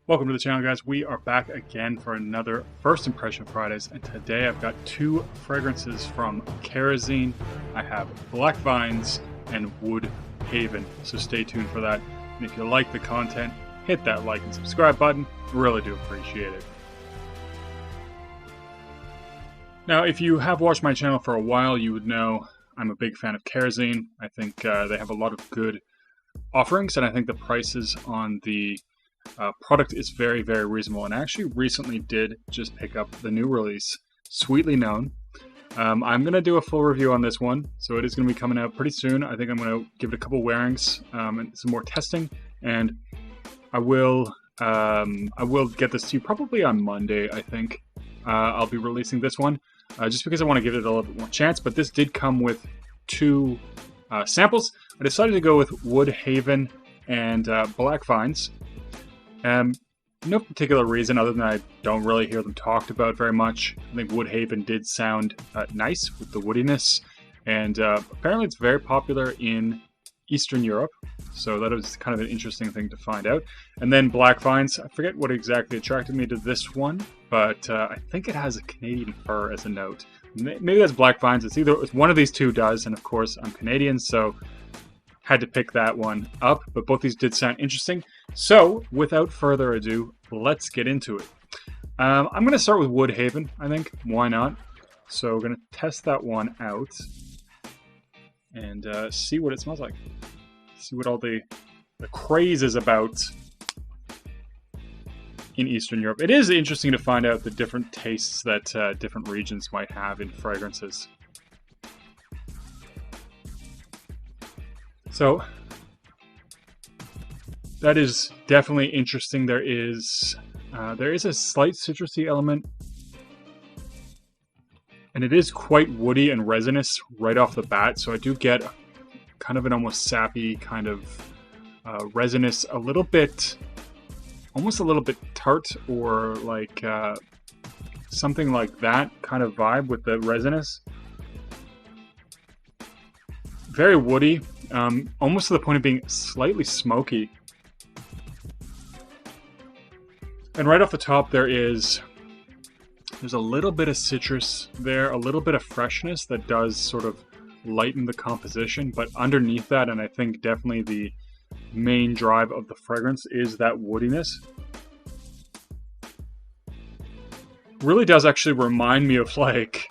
Welcome to the channel, guys. We are back again for another First Impression Fridays, and today I've got two fragrances from Kerosene. I have Black Vines and Wood Haven, so stay tuned for that. And if you like the content, hit that like and subscribe button. Really do appreciate it. Now, if you have watched my channel for a while, you would know I'm a big fan of Kerosene. I think they have a lot of good offerings, and I think the prices on the product is very, very reasonable. And I actually recently did just pick up the new release, Sweetly Known. I'm going to do a full review on this one, so it is going to be coming out pretty soon. I think I'm going to give it a couple wearings and some more testing, and I will get this to you probably on Monday, I think. I'll be releasing this one just because I want to give it a little bit more chance, but this did come with two samples. I decided to go with Wood Haven and Black Vines. No particular reason other than I don't really hear them talked about very much. I think Wood Haven did sound nice with the woodiness, and apparently it's very popular in Eastern Europe, so that was kind of an interesting thing to find out. And then Black Vines, I forget what exactly attracted me to this one, but I think it has a Canadian fir as a note. Maybe that's Black Vines. It's one of these two does, and of course I'm Canadian, so had to pick that one up, but both these did sound interesting. So, without further ado, let's get into it. I'm going to start with Wood Haven, I think. Why not? So, we're going to test that one out and see what it smells like. See what all the craze is about in Eastern Europe. It is interesting to find out the different tastes that different regions might have in fragrances. So, that is definitely interesting. There is a slight citrusy element, and it is quite woody and resinous right off the bat. So I do get kind of an almost sappy kind of resinous, almost a little bit tart, or like something like that kind of vibe with the resinous. Very woody. Almost to the point of being slightly smoky. And right off the top there's a little bit of citrus there, a little bit of freshness that does sort of lighten the composition, but underneath that, and I think definitely the main drive of the fragrance, is that woodiness. Really does actually remind me of like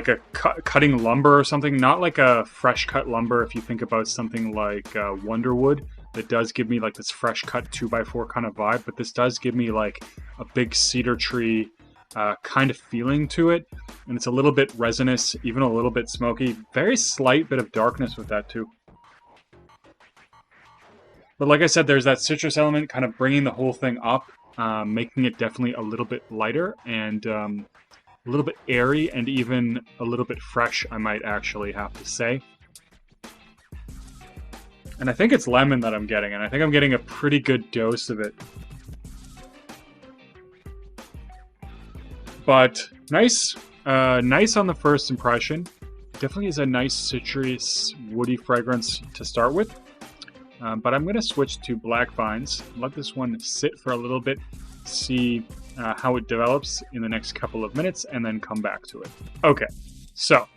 a cutting lumber or something, not like a fresh cut lumber. If you think about something like Wonderwood, that does give me like this fresh cut 2x4 kind of vibe, but this does give me like a big cedar tree kind of feeling to it, and it's a little bit resinous, even a little bit smoky, very slight bit of darkness with that too. But like I said, there's that citrus element kind of bringing the whole thing up, making it definitely a little bit lighter and a little bit airy, and even a little bit fresh, I might actually have to say. And I think it's lemon that I'm getting, and I think I'm getting a pretty good dose of it. But nice on the first impression. Definitely is a nice citrus, woody fragrance to start with. But I'm going to switch to Black Vines, let this one sit for a little bit, see how it develops in the next couple of minutes, and then come back to it. Okay, so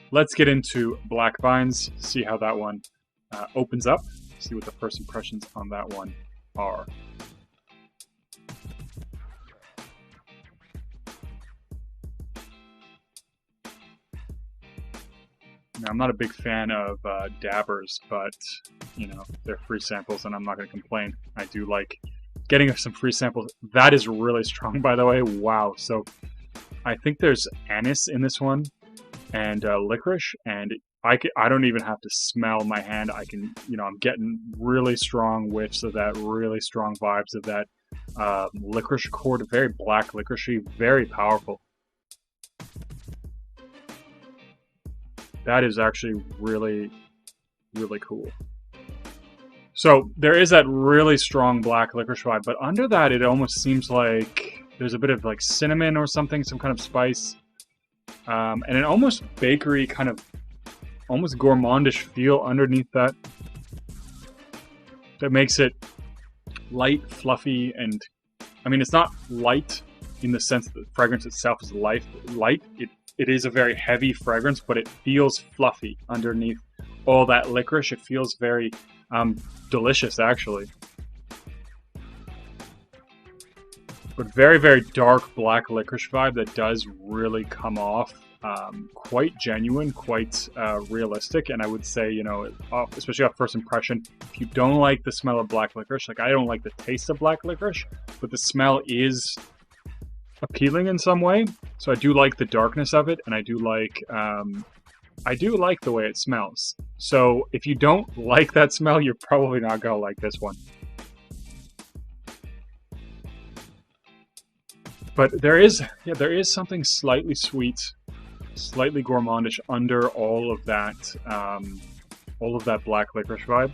let's get into Black Vines, see how that one opens up, see what the first impressions on that one are. Now, I'm not a big fan of dabbers, but, you know, they're free samples, and I'm not going to complain. I do like getting some free samples. That is really strong, by the way. Wow. So I think there's anise in this one, and licorice, and I don't even have to smell my hand. I can, you know, I'm getting really strong whiffs of that, really strong vibes of that licorice accord, very black licoricey, very powerful. That is actually really, really cool. So there is that really strong black licorice vibe, but under that it almost seems like there's a bit of like cinnamon or something, some kind of spice, and an almost bakery kind of, almost gourmandish feel underneath that. That makes it light, fluffy, and I mean, it's not light in the sense that the fragrance itself is light. It is a very heavy fragrance, but it feels fluffy underneath all that licorice. It feels very delicious, actually. But very, very dark black licorice vibe that does really come off quite genuine, quite realistic. And I would say, you know, especially off first impression, if you don't like the smell of black licorice, like I don't like the taste of black licorice, but the smell is appealing in some way. So I do like the darkness of it, and I do like the way it smells. So if you don't like that smell, you're probably not gonna like this one. But there is something slightly sweet, slightly gourmandish under all of that black licorice vibe.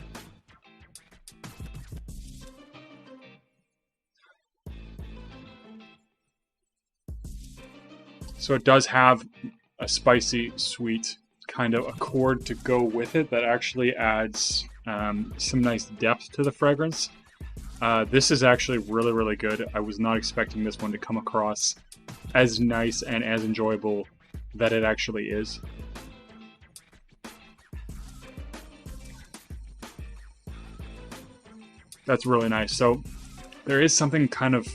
So it does have a spicy, sweet kind of accord to go with it that actually adds some nice depth to the fragrance. This is actually really, really good. I was not expecting this one to come across as nice and as enjoyable that it actually is. That's really nice. So there is something kind of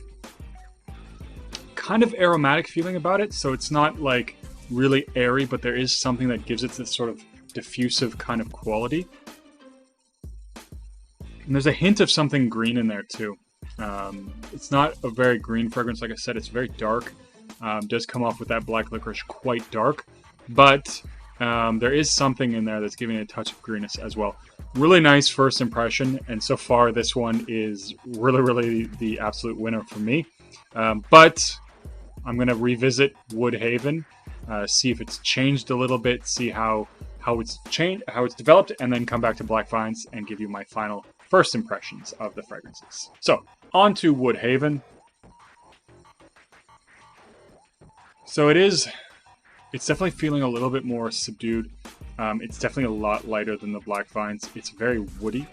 aromatic feeling about it. So it's not like really airy, but there is something that gives it this sort of diffusive kind of quality. And there's a hint of something green in there too. It's not a very green fragrance, like I said. It's very dark. Does come off with that black licorice quite dark, but there is something in there that's giving it a touch of greenness as well. Really nice first impression, and so far this one is really, really the absolute winner for me. But I'm going to revisit Woodhaven, see if it's changed a little bit, see how it's changed, how it's developed, and then come back to Black Vines and give you my final first impressions of the fragrances. So, on to Woodhaven. So it's definitely feeling a little bit more subdued. It's definitely a lot lighter than the Black Vines. It's very woody.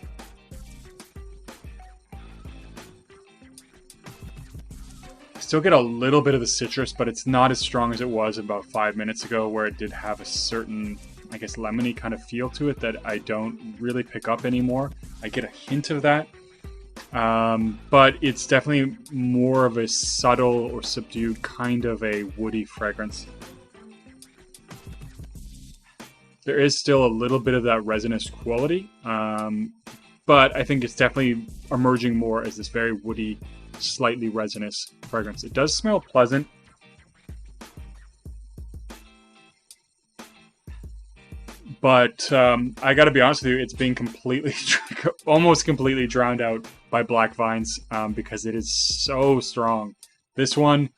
Still get a little bit of the citrus, but it's not as strong as it was about 5 minutes ago, where it did have a certain, I guess, lemony kind of feel to it that I don't really pick up anymore. I get a hint of that, but it's definitely more of a subtle or subdued kind of a woody fragrance. There is still a little bit of that resinous quality, but I think it's definitely emerging more as this very woody, slightly resinous fragrance. It does smell pleasant. But I gotta be honest with you, it's being almost completely drowned out by Black Vines because it is so strong. This one,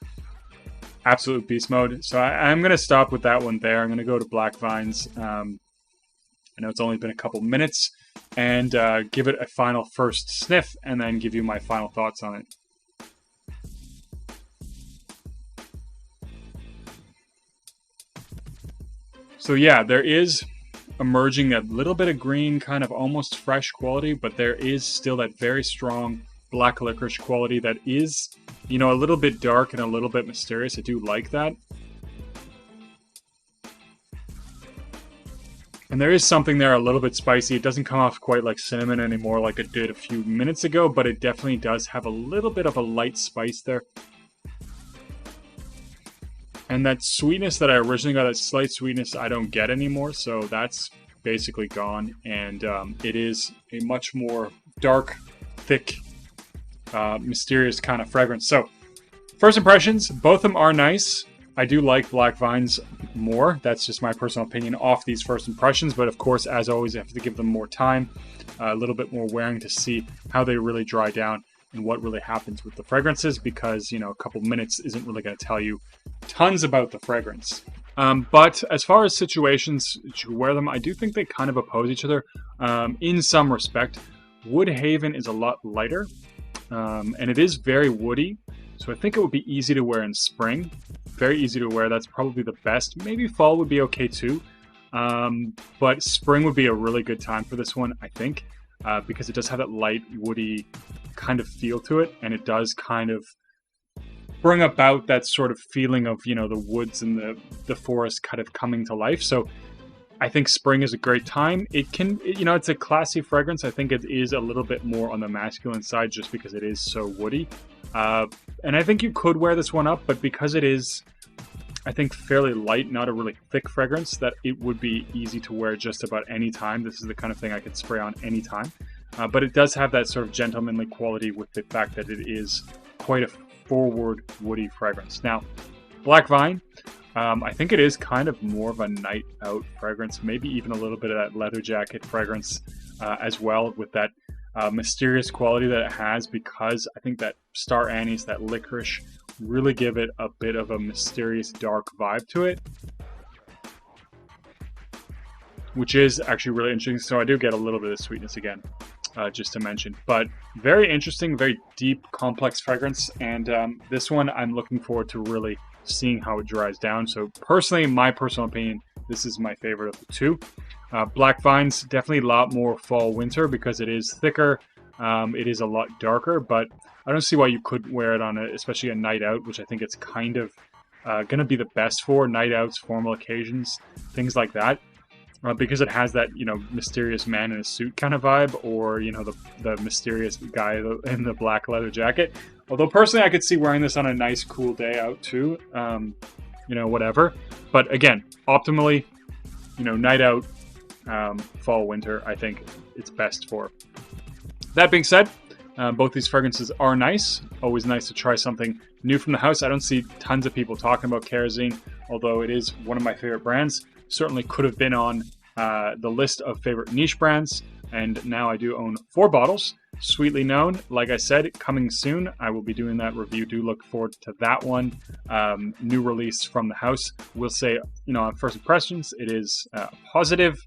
absolute beast mode. So I'm gonna stop with that one there. I'm gonna go to Black Vines. I know it's only been a couple minutes, and give it a final first sniff, and then give you my final thoughts on it. So yeah, there is emerging a little bit of green, kind of almost fresh quality, but there is still that very strong black licorice quality that is, you know, a little bit dark and a little bit mysterious. I do like that. And there is something there a little bit spicy. It doesn't come off quite like cinnamon anymore like it did a few minutes ago, but it definitely does have a little bit of a light spice there. And that sweetness that I originally got, that slight sweetness, I don't get anymore, so that's basically gone. And it is a much more dark, thick, mysterious kind of fragrance. So, first impressions, both of them are nice. I do like Black Vines more. That's just my personal opinion off these first impressions. But of course, as always, I have to give them more time, a little bit more wearing to see how they really dry down and what really happens with the fragrances, because, you know, a couple minutes isn't really going to tell you tons about the fragrance. But as far as situations to wear them, I do think they kind of oppose each other in some respect. Woodhaven is a lot lighter, and it is very woody, so I think it would be easy to wear in spring. Very easy to wear. That's probably the best. Maybe fall would be okay too, but spring would be a really good time for this one, I think, because it does have that light, woody kind of feel to it, and it does kind of bring about that sort of feeling of, you know, the woods and the forest kind of coming to life. So I think spring is a great time. It can, you know, it's a classy fragrance. I think it is a little bit more on the masculine side just because it is so woody. And I think you could wear this one up, but because it is, I think, fairly light, not a really thick fragrance, that it would be easy to wear just about any time. This is the kind of thing I could spray on any time. But it does have that sort of gentlemanly quality with the fact that it is quite a forward woody fragrance. Now, Black Vine, I think it is kind of more of a night out fragrance, maybe even a little bit of that leather jacket fragrance as well, with that mysterious quality that it has, because I think that star anise, that licorice, really give it a bit of a mysterious dark vibe to it, which is actually really interesting. So I do get a little bit of sweetness again, just to mention, but very interesting, very deep, complex fragrance. And this one I'm looking forward to really seeing how it dries down. So personally, in my personal opinion, this is my favorite of the two. Black Vine's definitely a lot more fall winter because it is thicker. It is a lot darker, but I don't see why you couldn't wear it on especially a night out, which I think it's kind of going to be the best for night outs, formal occasions, things like that. Because it has that, you know, mysterious man in a suit kind of vibe, or, you know, the mysterious guy in the black leather jacket. Although personally, I could see wearing this on a nice, cool day out too. You know, whatever. But again, optimally, you know, night out, fall, winter, I think it's best for. That being said, both these fragrances are nice. Always nice to try something new from the house. I don't see tons of people talking about Kerosene, although it is one of my favorite brands. Certainly could have been on the list of favorite niche brands, and now I do own 4 bottles. Sweetly Known, like I said, coming soon. I will be doing that review. Do look forward to that one. New release from the house. We'll say, you know, on first impressions, it is positive,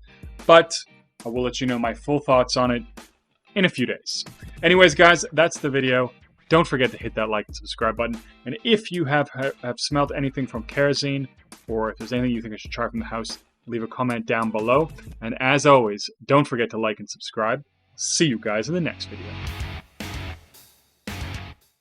but I will let you know my full thoughts on it in a few days. Anyways, guys, that's the video. Don't forget to hit that like and subscribe button. And if you have smelled anything from Kerosene, or if there's anything you think I should try from the house, leave a comment down below. And as always, don't forget to like and subscribe. See you guys in the next video.